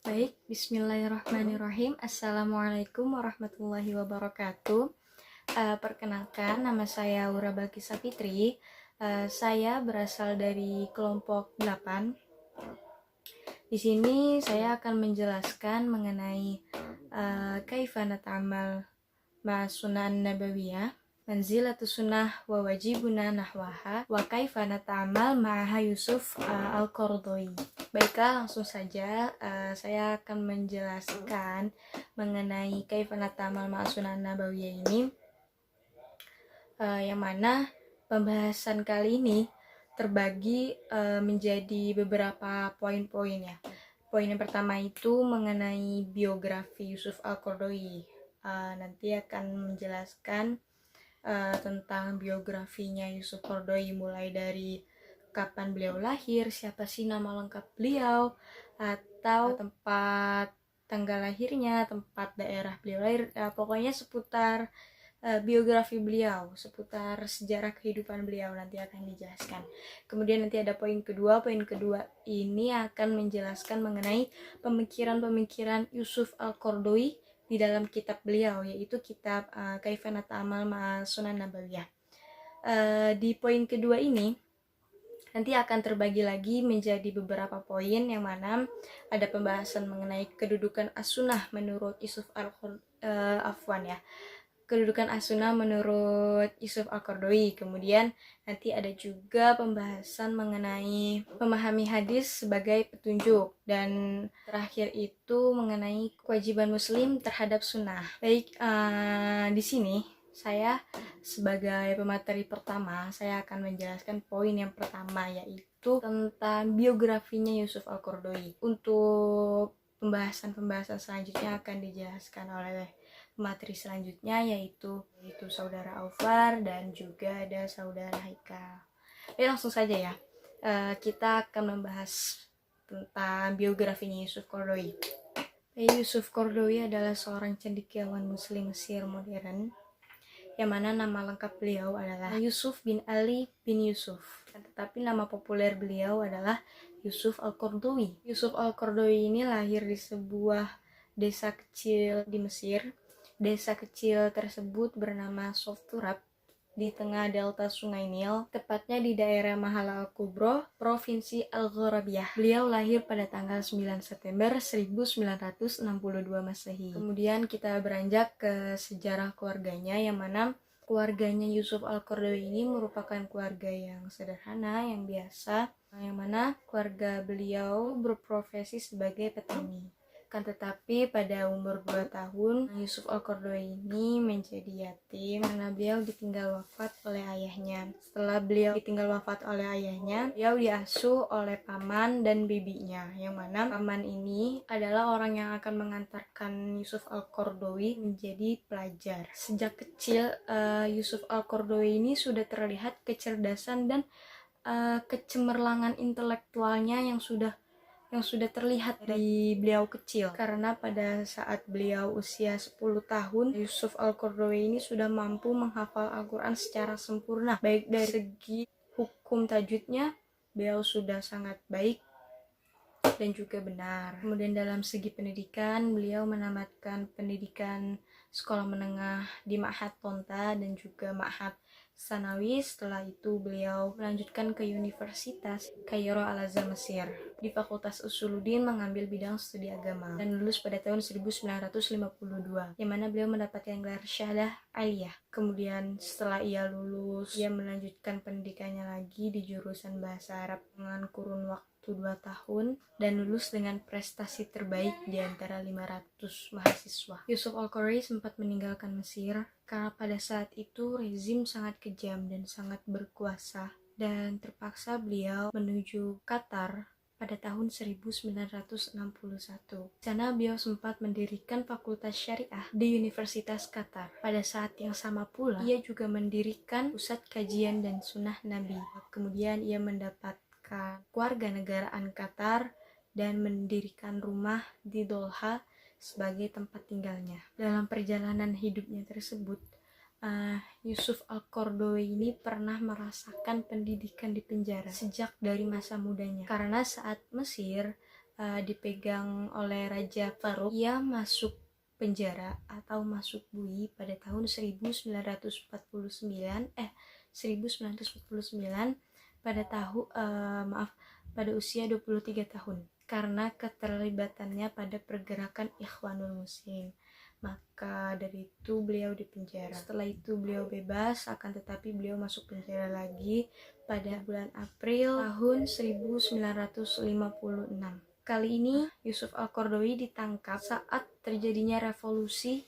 Baik, bismillahirrahmanirrahim. Assalamualaikum warahmatullahi wabarakatuh. Perkenalkan, nama saya Aura Balkisa Fitri. Saya berasal dari kelompok 8. Di sini saya akan menjelaskan mengenai kaifa nata'amal ma sunan nabawiyah, manzilatu sunnah wa wajibuna nahwaha, wa kaifa nata'amal ma'aha Yusuf al-Qaradawi. Baiklah, langsung saja saya akan menjelaskan mengenai kaifa nata'amal ma'a sunan nabawiyah ini, yang mana pembahasan kali ini terbagi menjadi beberapa poin-poin ya. Poin yang pertama itu mengenai biografi Yusuf al-Qaradawi. Nanti akan menjelaskan tentang biografinya Yusuf Qaradawi, mulai dari kapan beliau lahir, siapa sih nama lengkap beliau, atau tempat tanggal lahirnya, tempat daerah beliau lahir, pokoknya seputar biografi beliau, seputar sejarah kehidupan beliau nanti akan dijelaskan. Kemudian nanti ada poin kedua ini akan menjelaskan mengenai pemikiran-pemikiran Yusuf al-Qaradawi di dalam kitab beliau, yaitu kitab Kaifa Nata'amal ma'a Sunan Nabawiyah. Di poin kedua ini nanti akan terbagi lagi menjadi beberapa poin, yang mana ada pembahasan mengenai kedudukan as-sunnah menurut kedudukan as-sunnah menurut Yusuf al-Qaradawi. Kemudian nanti ada juga pembahasan mengenai memahami hadis sebagai petunjuk, dan terakhir itu mengenai kewajiban muslim terhadap sunnah. Baik, di sini saya sebagai pemateri pertama, saya akan menjelaskan poin yang pertama, yaitu tentang biografinya Yusuf al-Qaradawi. Untuk pembahasan selanjutnya akan dijelaskan oleh materi selanjutnya, yaitu saudara Aufar dan juga ada saudara Haikal. Langsung saja ya, kita akan membahas tentang biografinya Yusuf Qaradawi. Yusuf Qaradawi adalah seorang cendekiawan muslim Mesir modern, yang mana nama lengkap beliau adalah Yusuf bin Ali bin Yusuf, tetapi nama populer beliau adalah Yusuf al-Qaradawi. Yusuf al-Qaradawi ini lahir di sebuah desa kecil di Mesir. Desa kecil tersebut bernama Softurab, di tengah delta Sungai Nil, tepatnya di daerah Mahala al-Kubro, Provinsi Al-Gharabiyah. Beliau lahir pada tanggal 9 September 1962 Masehi. Kemudian kita beranjak ke sejarah keluarganya, yang mana keluarganya Yusuf al-Qaradawi ini merupakan keluarga yang sederhana, yang biasa, yang mana keluarga beliau berprofesi sebagai petani. Kan tetapi pada umur 2 tahun, Yusuf al-Qaradawi ini menjadi yatim karena beliau ditinggal wafat oleh ayahnya. Setelah beliau ditinggal wafat oleh ayahnya, beliau diasuh oleh paman dan bibinya, yang mana paman ini adalah orang yang akan mengantarkan Yusuf al-Qaradawi menjadi pelajar. Sejak kecil, Yusuf al-Qaradawi ini sudah terlihat kecerdasan dan kecemerlangan intelektualnya yang sudah terlihat dari beliau kecil, karena pada saat beliau usia 10 tahun, Yusuf al-Qaradawi ini sudah mampu menghafal Al-Quran secara sempurna. Baik dari segi hukum tajwidnya, beliau sudah sangat baik dan juga benar. Kemudian dalam segi pendidikan, beliau menamatkan pendidikan sekolah menengah di Ma'had Tonta dan juga Ma'had Sanawi. Setelah itu beliau melanjutkan ke Universitas Kairo Al-Azhar Mesir di Fakultas Usuluddin, mengambil bidang studi agama, dan lulus pada tahun 1952, yang mana beliau mendapatkan gelar Syahdah Aliyah. Kemudian setelah ia lulus, ia melanjutkan pendidikannya lagi di jurusan Bahasa Arab dengan kurun waktu 2 tahun, dan lulus dengan prestasi terbaik di antara 500 mahasiswa. Yusuf al-Qaradawi sempat meninggalkan Mesir karena pada saat itu rezim sangat kejam dan sangat berkuasa, dan terpaksa beliau menuju Qatar pada tahun 1961. Di sana beliau sempat mendirikan fakultas syariah di Universitas Qatar. Pada saat yang sama pula, ia juga mendirikan pusat kajian dan sunnah Nabi. Kemudian ia mendapat kewarganegaraan Qatar dan mendirikan rumah di Doha sebagai tempat tinggalnya. Dalam perjalanan hidupnya tersebut, Yusuf al-Qaradawi ini pernah merasakan pendidikan di penjara sejak dari masa mudanya, karena saat Mesir dipegang oleh Raja Farouk. Ia masuk penjara atau masuk bui pada tahun 1949 pada usia 23 tahun karena keterlibatannya pada pergerakan Ikhwanul Muslim. Maka dari itu beliau dipenjara. Setelah itu beliau bebas, akan tetapi beliau masuk penjara lagi pada bulan April tahun 1956. Kali ini Yusuf Al-Qaradawi ditangkap saat terjadinya revolusi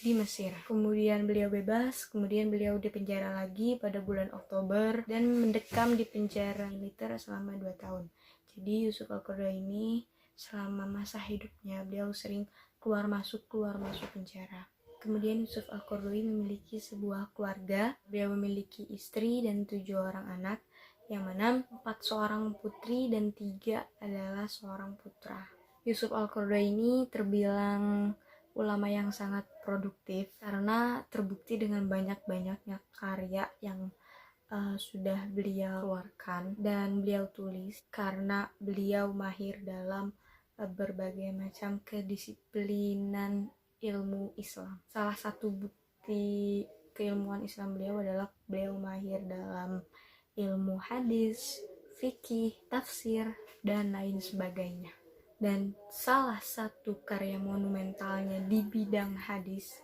di Mesir. Kemudian beliau bebas, kemudian beliau dipenjara lagi pada bulan Oktober dan mendekam di penjara militer selama 2 tahun. Jadi Yusuf Al-Qaradawi ini selama masa hidupnya beliau sering keluar masuk penjara. Kemudian Yusuf Al-Qaradawi memiliki sebuah keluarga. Beliau memiliki istri dan 7 orang anak, yang mana 4 seorang putri dan 3 adalah seorang putra. Yusuf Al-Qaradawi ini terbilang ulama yang sangat produktif karena terbukti dengan banyak-banyaknya karya yang sudah beliau keluarkan dan beliau tulis karena beliau mahir dalam berbagai macam kedisiplinan ilmu Islam. Salah satu bukti keilmuan Islam beliau adalah beliau mahir dalam ilmu hadis, fikih, tafsir, dan lain sebagainya. Dan salah satu karya monumentalnya di bidang hadis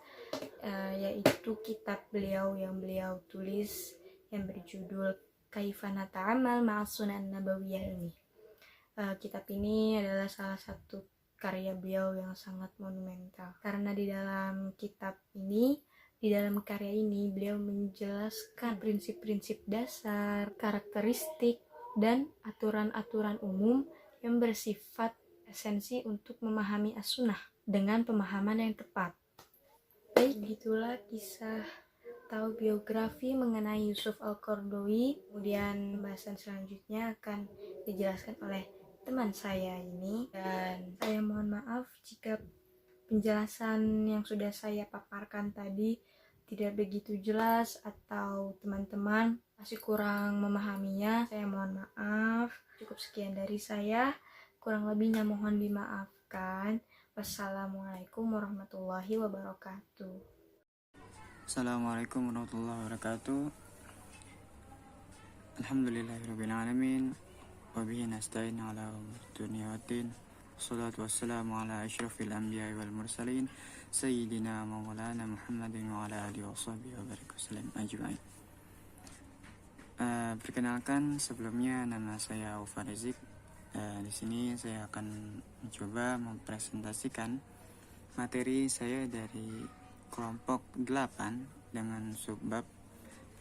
yaitu kitab beliau yang beliau tulis yang berjudul Kaifa Nata'ammal Ma'as Sunan Nabawiyah ini. Kitab ini adalah salah satu karya beliau yang sangat monumental karena di dalam karya ini beliau menjelaskan prinsip-prinsip dasar, karakteristik, dan aturan-aturan umum yang bersifat esensi untuk memahami as-sunnah dengan pemahaman yang tepat. Baik, begitulah kisah atau biografi mengenai Yusuf Al-Qaradawi. Kemudian pembahasan selanjutnya akan dijelaskan oleh teman saya ini, dan saya mohon maaf jika penjelasan yang sudah saya paparkan tadi tidak begitu jelas atau teman-teman masih kurang memahaminya. Saya mohon maaf. Cukup sekian dari saya, kurang lebihnya mohon dimaafkan. Wassalamualaikum warahmatullahi wabarakatuh. Assalamualaikum warahmatullahi wabarakatuh. Alhamdulillahirabbil alamin. Wabihi nasta'in ala dunya waddin. Wassalatu wassalamu ala asyrafil anbiya'i wal mursalin sayyidina maulana Muhammadin wa ala alihi washabbihi wa barik wasallam ajma'in. Perkenalkan, sebelumnya nama saya Aufa Rizik. Di sini saya akan mencoba mempresentasikan materi saya dari kelompok 8 dengan subbab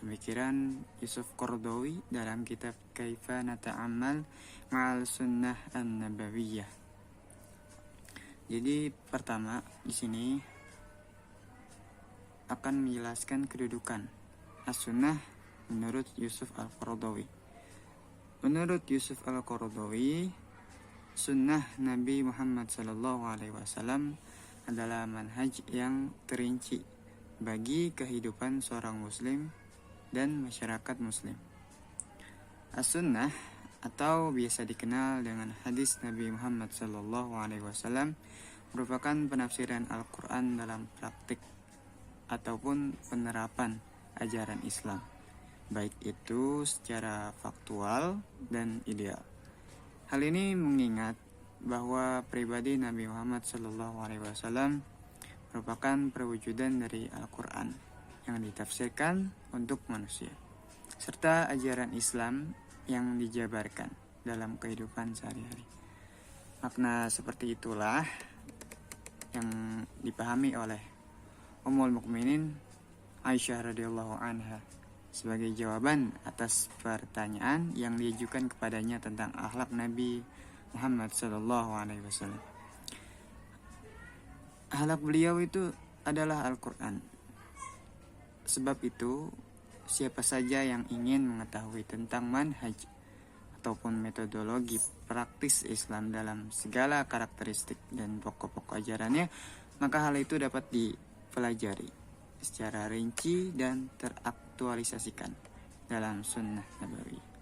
pemikiran Yusuf Qaradawi dalam kitab Kaifa Nata'ammal Ma'al Sunnah An-Nabawiyah. Jadi pertama di sini akan menjelaskan kedudukan as-sunnah menurut Yusuf Al-Qaradawi. Menurut Yusuf Al-Qaradawi, sunnah Nabi Muhammad SAW adalah manhaj yang terinci bagi kehidupan seorang muslim dan masyarakat muslim. As-sunnah atau biasa dikenal dengan hadis Nabi Muhammad SAW merupakan penafsiran Al-Quran dalam praktik ataupun penerapan ajaran Islam, baik itu secara faktual dan ideal. Hal ini mengingat bahwa pribadi Nabi Muhammad SAW merupakan perwujudan dari Al-Quran yang ditafsirkan untuk manusia, serta ajaran Islam yang dijabarkan dalam kehidupan sehari-hari. Makna seperti itulah yang dipahami oleh Ummul Mukminin Aisyah radhiyallahu anha sebagai jawaban atas pertanyaan yang diajukan kepadanya tentang akhlak Nabi Muhammad SAW. Akhlak beliau itu adalah Al-Quran. Sebab itu, siapa saja yang ingin mengetahui tentang manhaj ataupun metodologi praktis Islam dalam segala karakteristik dan pokok-pokok ajarannya, maka hal itu dapat dipelajari secara rinci dan teraktualisasikan dalam sunnah Nabawi.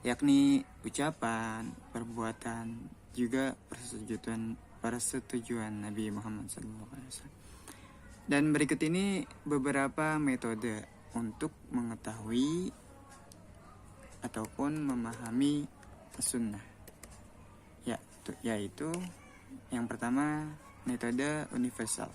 yakni ucapan, perbuatan, juga persetujuan Nabi Muhammad SAW. Dan berikut ini beberapa metode untuk mengetahui ataupun memahami sunnah, yaitu yang pertama, metode universal.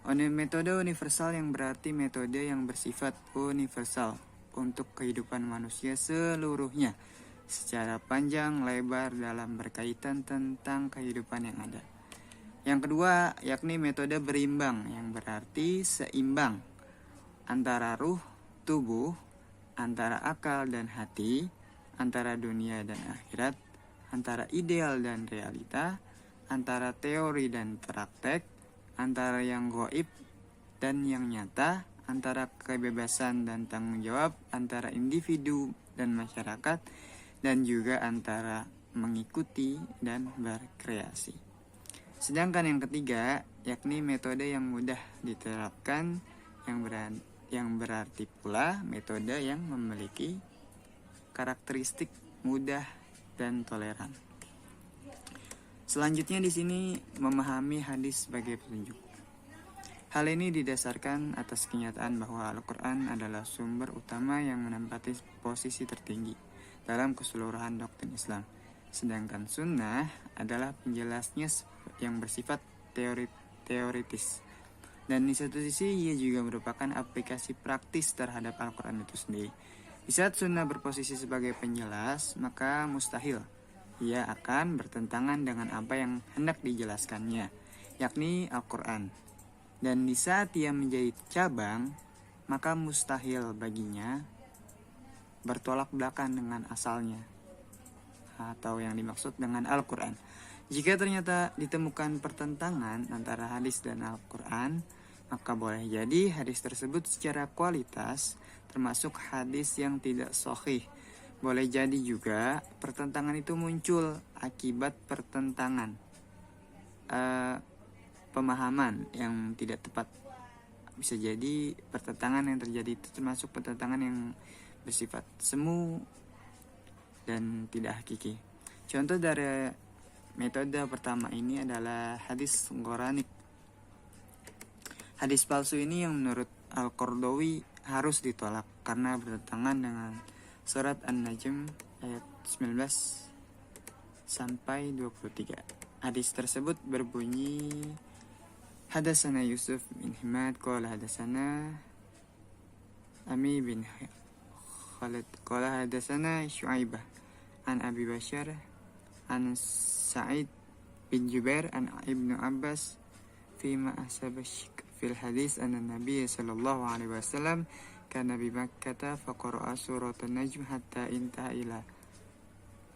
Metode universal yang berarti metode yang bersifat universal untuk kehidupan manusia seluruhnya secara panjang lebar dalam berkaitan tentang kehidupan yang ada. Yang kedua, yakni metode berimbang yang berarti seimbang antara ruh, tubuh, antara akal dan hati, antara dunia dan akhirat, antara ideal dan realita, antara teori dan praktek, antara yang gaib dan yang nyata, antara kebebasan dan tanggung jawab, antara individu dan masyarakat, dan juga antara mengikuti dan berkreasi. Sedangkan yang ketiga, yakni metode yang mudah diterapkan, yang berarti pula metode yang memiliki karakteristik mudah dan toleran. Selanjutnya di sini memahami hadis sebagai petunjuk. Hal ini didasarkan atas kenyataan bahwa Al-Quran adalah sumber utama yang menempati posisi tertinggi dalam keseluruhan doktrin Islam. Sedangkan sunnah adalah penjelasnya yang bersifat teoritis. Dan di satu sisi ia juga merupakan aplikasi praktis terhadap Al-Quran itu sendiri. Di saat sunnah berposisi sebagai penjelas, maka mustahil ia akan bertentangan dengan apa yang hendak dijelaskannya, yakni Al-Quran. Dan di saat ia menjadi cabang, maka mustahil baginya bertolak belakang dengan asalnya, atau yang dimaksud dengan Al-Quran. Jika ternyata ditemukan pertentangan antara hadis dan Al-Quran, maka boleh jadi hadis tersebut secara kualitas termasuk hadis yang tidak sahih. Boleh jadi juga pertentangan itu muncul akibat pertentangan pemahaman yang tidak tepat. Bisa jadi pertentangan yang terjadi itu termasuk pertentangan yang bersifat semu dan tidak hakiki. Contoh dari metode pertama ini adalah hadis Quranik. Hadis palsu ini yang menurut Al-Qardawi harus ditolak karena bertentangan dengan surat An-Najm ayat 19 sampai 23. Hadis tersebut berbunyi, Hadasana Yusuf bin Himad qala hadasana Ami bin Khalid qala hadasana Syu'aibah an Abi Bashar an Sa'id bin Jubair an Ibnu Abbas fima asabashik fil hadis anna Nabi sallallahu alaihi wasallam kana bi Makkah faqara'a surat An-Najm hatta intaha ila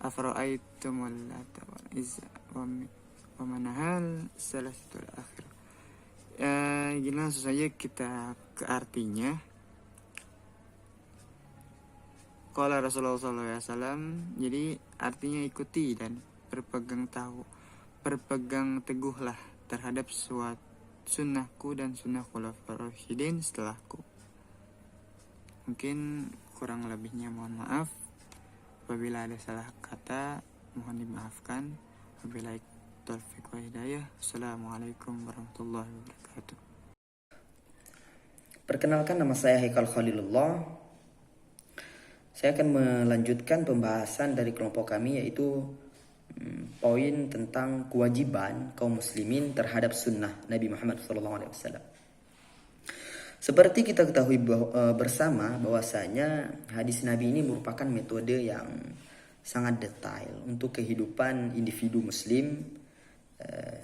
afara'aitumul lata wal izza wa manahal salasatul akhir. Gini langsung saja kita ke artinya. Qala Rasulullah SAW, jadi artinya ikuti dan berpegang teguhlah terhadap suatu sunnahku dan sunnah khulafaur rasyidin setelahku. Mungkin kurang lebihnya mohon maaf. Apabila ada salah kata mohon dimaafkan. Wabillahi taufiq wa hidayah. Assalamualaikum warahmatullahi wabarakatuh. Perkenalkan, nama saya Haikal Khalilullah. Saya akan melanjutkan pembahasan dari kelompok kami, yaitu poin tentang kewajiban kaum muslimin terhadap sunnah Nabi Muhammad SAW. Seperti kita ketahui bersama bahwasanya hadis Nabi ini merupakan metode yang sangat detail untuk kehidupan individu muslim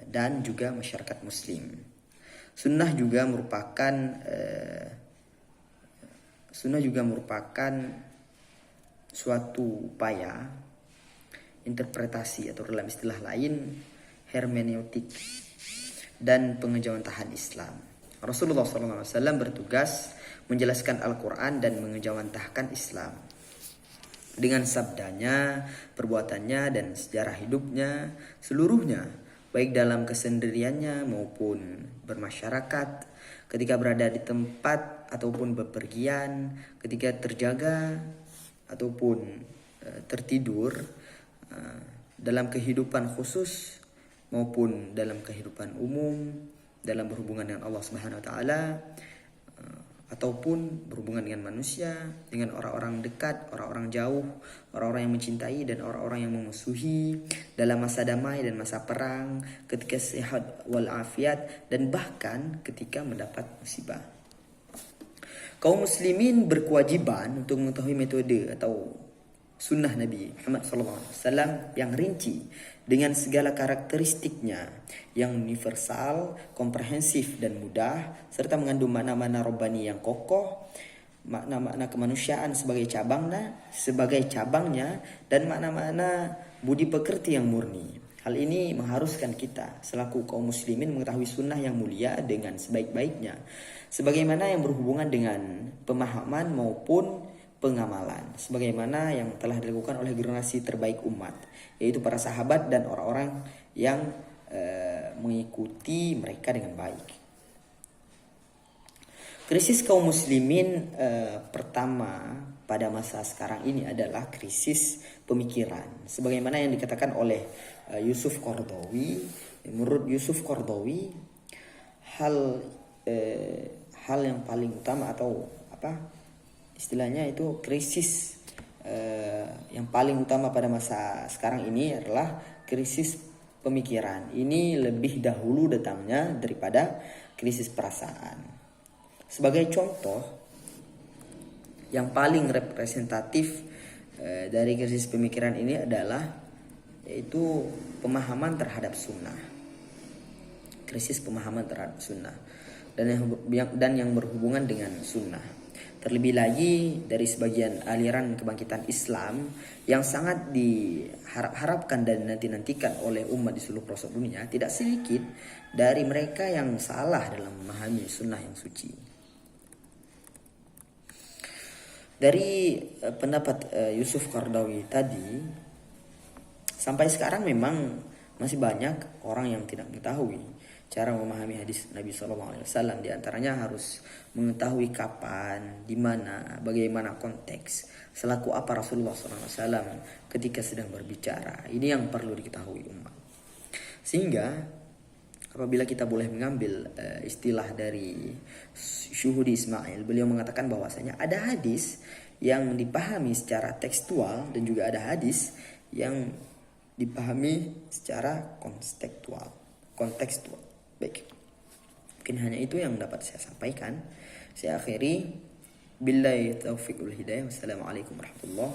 dan juga masyarakat muslim. Sunnah juga merupakan suatu upaya interpretasi atau dalam istilah lain hermeneutik dan pengejauhantahan Islam. Rasulullah SAW bertugas menjelaskan Al-Quran dan mengejawantahkan Islam. Dengan sabdanya, perbuatannya, dan sejarah hidupnya, seluruhnya, baik dalam kesendiriannya maupun bermasyarakat, ketika berada di tempat ataupun bepergian, ketika terjaga ataupun tertidur dalam kehidupan khusus maupun dalam kehidupan umum, dalam berhubungan dengan Allah Subhanahu wa taala, ataupun berhubungan dengan manusia, dengan orang-orang dekat, orang-orang jauh, orang-orang yang mencintai dan orang-orang yang memusuhi, dalam masa damai dan masa perang, ketika sehat walafiat, dan bahkan ketika mendapat musibah. Kaum muslimin berkewajiban untuk mengetahui metode atau sunnah Nabi Muhammad SAW yang rinci dengan segala karakteristiknya yang universal, komprehensif dan mudah, serta mengandung makna-makna robbani yang kokoh, makna-makna kemanusiaan sebagai cabangnya, dan makna-makna budi pekerti yang murni. Hal ini mengharuskan kita selaku kaum muslimin mengetahui sunnah yang mulia dengan sebaik-baiknya, sebagaimana yang berhubungan dengan pemahaman maupun pengamalan, sebagaimana yang telah dilakukan oleh generasi terbaik umat, yaitu para sahabat dan orang-orang yang mengikuti mereka dengan baik. Krisis kaum muslimin pertama pada masa sekarang ini adalah krisis pemikiran, sebagaimana yang dikatakan oleh Yusuf Qaradawi. Menurut Yusuf Qaradawi, hal yang paling utama atau istilahnya itu krisis yang paling utama pada masa sekarang ini adalah krisis pemikiran. Ini lebih dahulu datangnya daripada krisis perasaan. Sebagai contoh yang paling representatif dari krisis pemikiran ini adalah yaitu pemahaman terhadap sunnah. Krisis pemahaman terhadap sunnah dan yang berhubungan dengan sunnah. Terlebih lagi dari sebagian aliran kebangkitan Islam yang sangat diharap-harapkan dan nanti-nantikan oleh umat di seluruh pelosok dunia, tidak sedikit dari mereka yang salah dalam memahami sunnah yang suci. Dari pendapat Yusuf Qaradawi tadi, sampai sekarang memang masih banyak orang yang tidak mengetahui cara memahami hadis Nabi SAW. Di antaranya harus mengetahui kapan, di mana, bagaimana konteks, selaku apa Rasulullah SAW ketika sedang berbicara. Ini yang perlu diketahui umat. Sehingga apabila kita boleh mengambil istilah dari Syuhudi Ismail, beliau mengatakan bahwasanya ada hadis yang dipahami secara tekstual dan juga ada hadis yang dipahami secara kontekstual. Baik, mungkin hanya itu yang dapat saya sampaikan. Saya akhiri, billahi taufiq wal hidayah. Wassalamualaikum warahmatullahi